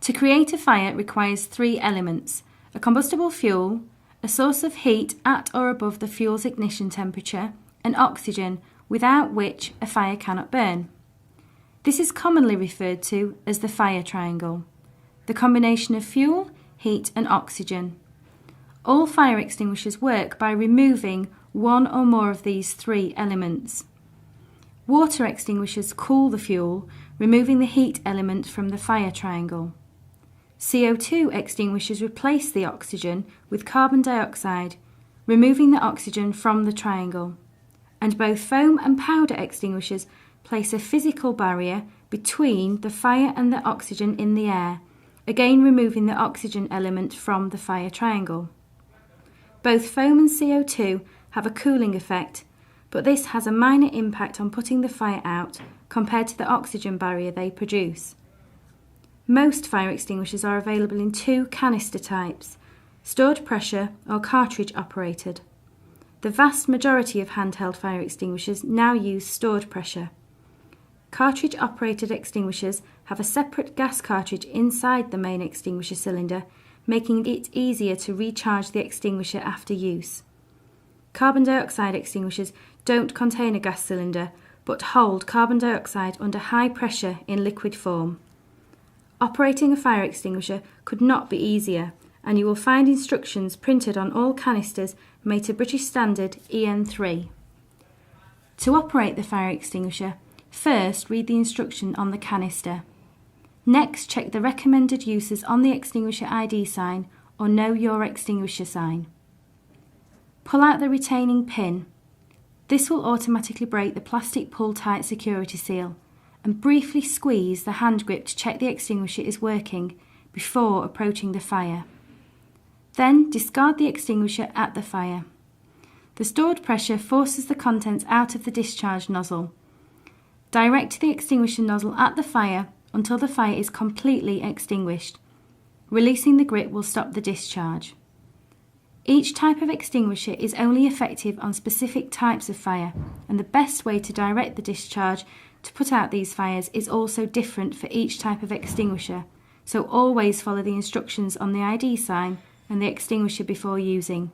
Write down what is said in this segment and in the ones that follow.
To create a fire requires three elements: a combustible fuel, a source of heat at or above the fuel's ignition temperature, and oxygen, without which a fire cannot burn. This is commonly referred to as the fire triangle, the combination of fuel, heat and oxygen. All fire extinguishers work by removing one or more of these three elements. Water extinguishers cool the fuel, removing the heat element from the fire triangle. CO2 extinguishers replace the oxygen with carbon dioxide, removing the oxygen from the triangle. And both foam and powder extinguishers place a physical barrier between the fire and the oxygen in the air, again removing the oxygen element from the fire triangle. Both foam and CO2 have a cooling effect, but this has a minor impact on putting the fire out compared to the oxygen barrier they produce. Most fire extinguishers are available in two canister types, stored pressure or cartridge operated. The vast majority of handheld fire extinguishers now use stored pressure. Cartridge operated extinguishers have a separate gas cartridge inside the main extinguisher cylinder, making it easier to recharge the extinguisher after use. Carbon dioxide extinguishers don't contain a gas cylinder, but hold carbon dioxide under high pressure in liquid form. Operating a fire extinguisher could not be easier, and you will find instructions printed on all canisters made to British Standard EN3. To operate the fire extinguisher, first read the instruction on the canister. Next, check the recommended uses on the extinguisher ID sign or Know Your Extinguisher sign. Pull out the retaining pin. This will automatically break the plastic pull-tight security seal, and briefly squeeze the hand grip to check the extinguisher is working before approaching the fire. Then discard the extinguisher at the fire. The stored pressure forces the contents out of the discharge nozzle. Direct the extinguisher nozzle at the fire until the fire is completely extinguished. Releasing the grip will stop the discharge. Each type of extinguisher is only effective on specific types of fire, and the best way to direct the discharge to put out these fires is also different for each type of extinguisher, so always follow the instructions on the ID sign and the extinguisher before using.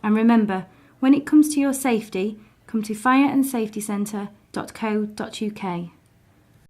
And remember, when it comes to your safety, come to fireandsafetycentre.co.uk.